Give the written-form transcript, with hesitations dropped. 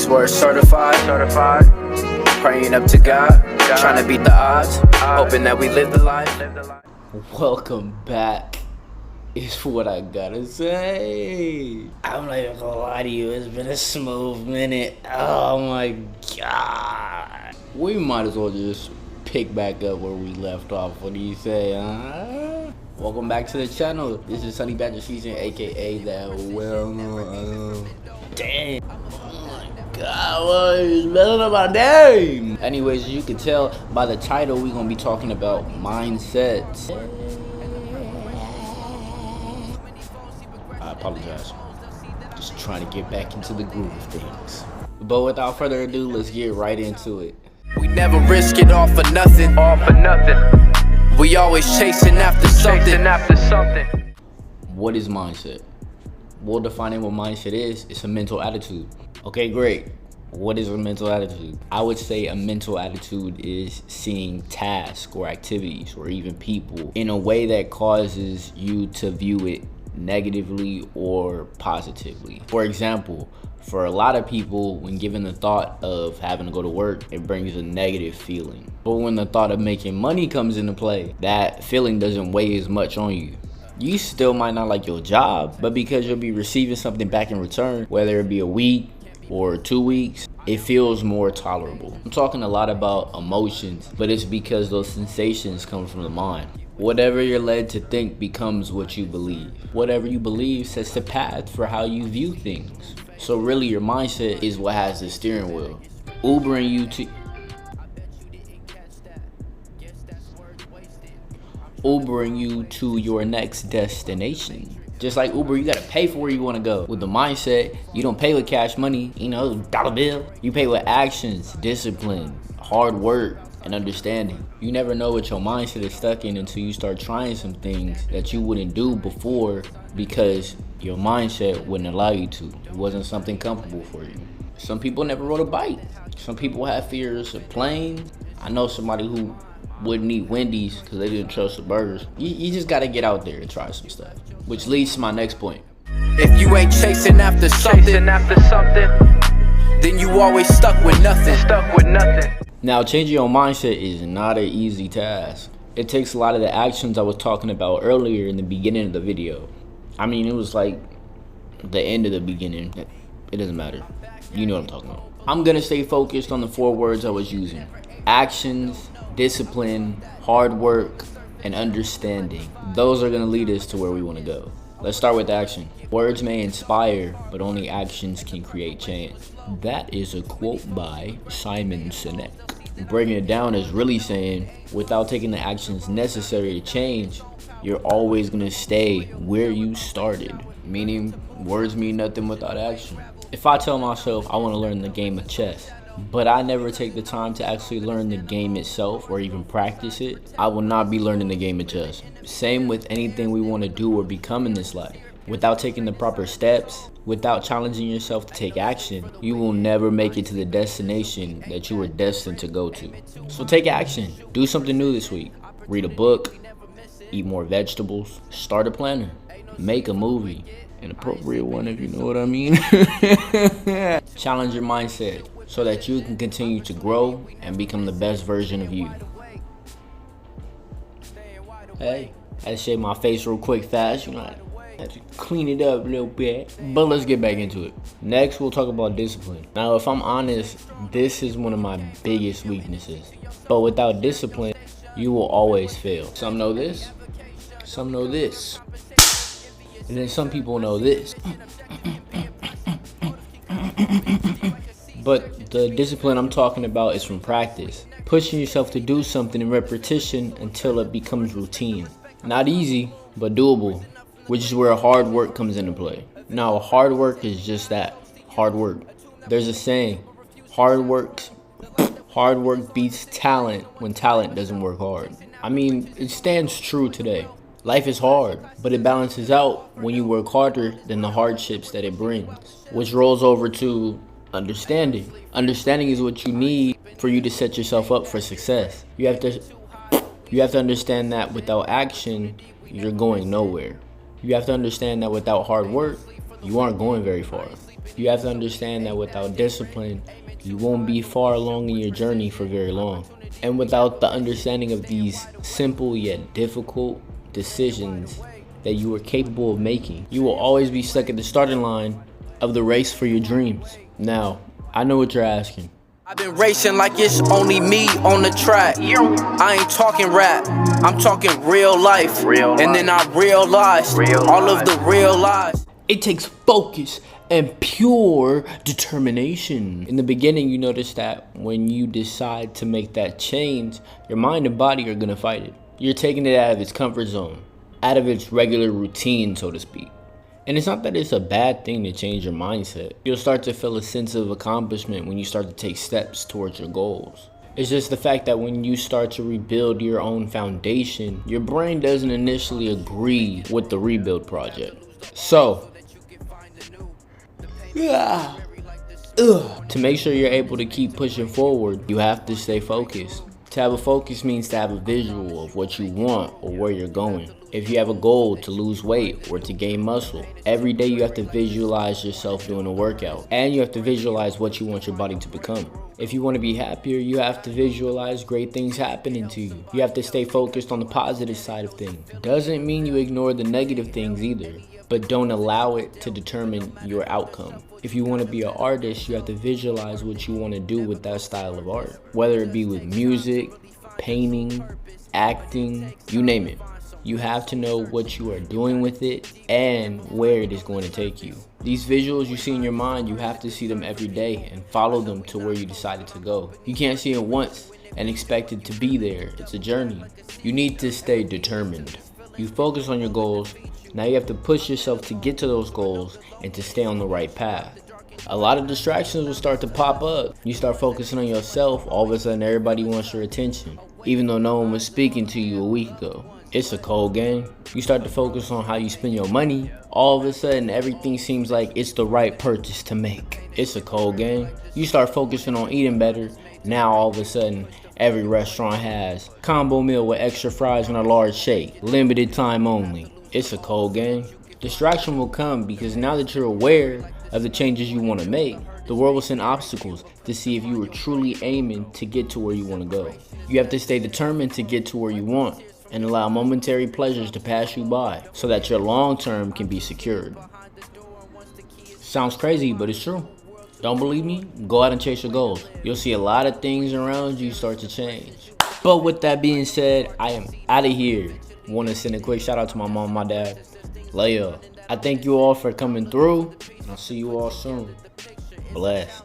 This word certified. Praying up to God. Trying to beat the odds. Hoping that we live the life. Welcome back is what I gotta say. I'm not even gonna lie to you, it's been a smooth minute. Oh my god. We might as well just pick back up where we left off. What do you say, huh? Welcome back to the channel. This is Honey Badger Season, aka that well-known, damn. Oh my god, what is messing up my name? Anyways, as you can tell by the title, we're gonna be talking about mindsets. I apologize. Just trying to get back into the groove of things. But without further ado, let's get right into it. We never risk it all for nothing. We always chasing after something. What is mindset? Well, defining what mindset is, it's a mental attitude. Okay, great. What is a mental attitude? I would say a mental attitude is seeing tasks or activities or even people in a way that causes you to view it negatively or positively. For example, for a lot of people, when given the thought of having to go to work, it brings a negative feeling. But when the thought of making money comes into play, that feeling doesn't weigh as much on you. You still might not like your job, but because you'll be receiving something back in return, whether it be a week or 2 weeks, it feels more tolerable. I'm talking a lot about emotions, but it's because those sensations come from the mind. Whatever you're led to think becomes what you believe. Whatever you believe sets the path for how you view things. So really, your mindset is what has the steering wheel. Ubering you to your next destination. Just like Uber, you gotta pay for where you wanna go. With the mindset, you don't pay with cash money, dollar bill. You pay with actions, discipline, hard work, and understanding. You never know what your mindset is stuck in until you start trying some things that you wouldn't do before because your mindset wouldn't allow you to. It wasn't something comfortable for you. Some people never rode a bike. Some people have fears of planes. I know somebody who wouldn't eat Wendy's because they didn't trust the burgers. You just gotta get out there and try some stuff. Which leads to my next point. If you ain't chasing after something, then you always stuck with nothing. Now, changing your mindset is not an easy task. It takes a lot of the actions I was talking about earlier in the beginning of the video. I mean, it was like the end of the beginning. It doesn't matter. You know what I'm talking about. I'm gonna stay focused on the 4 words I was using. Actions, discipline, hard work, and understanding. Those are gonna lead us to where we wanna go. Let's start with action. Words may inspire, but only actions can create change. That is a quote by Simon Sinek. Breaking it down is really saying, without taking the actions necessary to change, you're always gonna stay where you started. Meaning, words mean nothing without action. If I tell myself I wanna learn the game of chess, but I never take the time to actually learn the game itself or even practice it, I will not be learning the game of chess. Same with anything we want to do or become in this life. Without taking the proper steps, without challenging yourself to take action, you will never make it to the destination that you were destined to go to. So take action. Do something new this week. Read a book, eat more vegetables, start a planner, make a movie. An appropriate one, if you know what I mean. Challenge your mindset so that you can continue to grow and become the best version of you. Hey, I had to shave my face real quick fast, I had to clean it up a little bit. But let's get back into it. Next, we'll talk about discipline. Now, if I'm honest, this is one of my biggest weaknesses. But without discipline, you will always fail. Some know this, some know this, and then some people know this. But the discipline I'm talking about is from practice. Pushing yourself to do something in repetition until it becomes routine. Not easy, but doable, which is where hard work comes into play. Now, hard work is just that, hard work. There's a saying, hard work beats talent when talent doesn't work hard. I mean, it stands true today. Life is hard, but it balances out when you work harder than the hardships that it brings, which rolls over to understanding. Understanding is what you need for you to set yourself up for success. You have to understand that without action, you're going nowhere. You have to understand that without hard work, you aren't going very far. You have to understand that without discipline, you won't be far along in your journey for very long. And without the understanding of these simple yet difficult decisions that you are capable of making, you will always be stuck at the starting line of the race for your dreams. Now, I know what you're asking. I've been racing like it's only me on the track. I ain't talking rap, I'm talking real life. And then I realized all of the real lies. It takes focus and pure determination. In the beginning, you notice that when you decide to make that change, your mind and body are gonna fight it. You're taking it out of its comfort zone, out of its regular routine, so to speak. And it's not that it's a bad thing to change your mindset. You'll start to feel a sense of accomplishment when you start to take steps towards your goals. It's just the fact that when you start to rebuild your own foundation, your brain doesn't initially agree with the rebuild project. So, to make sure you're able to keep pushing forward, you have to stay focused. To have a focus means to have a visual of what you want or where you're going. If you have a goal to lose weight or to gain muscle, every day you have to visualize yourself doing a workout, and you have to visualize what you want your body to become. If you want to be happier, you have to visualize great things happening to you. You have to stay focused on the positive side of things. Doesn't mean you ignore the negative things either, but don't allow it to determine your outcome. If you want to be an artist, you have to visualize what you want to do with that style of art, whether it be with music, painting, acting, you name it. You have to know what you are doing with it and where it is going to take you. These visuals you see in your mind, you have to see them every day and follow them to where you decided to go. You can't see it once and expect it to be there. It's a journey. You need to stay determined. You focus on your goals. Now you have to push yourself to get to those goals and to stay on the right path. A lot of distractions will start to pop up. You start focusing on yourself, all of a sudden everybody wants your attention, even though no one was speaking to you a week ago. It's a cold game. You start to focus on how you spend your money, all of a sudden everything seems like it's the right purchase to make. It's a cold game. You start focusing on eating better, now all of a sudden every restaurant has combo meal with extra fries and a large shake, limited time only. It's a cold game. Distraction will come because now that you're aware of the changes you want to make, the world will send obstacles to see if you are truly aiming to get to where you want to go. You have to stay determined to get to where you want and allow momentary pleasures to pass you by so that your long term can be secured. Sounds crazy, but it's true. Don't believe me? Go out and chase your goals. You'll see a lot of things around you start to change. But with that being said, I am out of here. Want to send a quick shout out to my mom and my dad. Love y'all. I thank you all for coming through, and I'll see you all soon. Bless.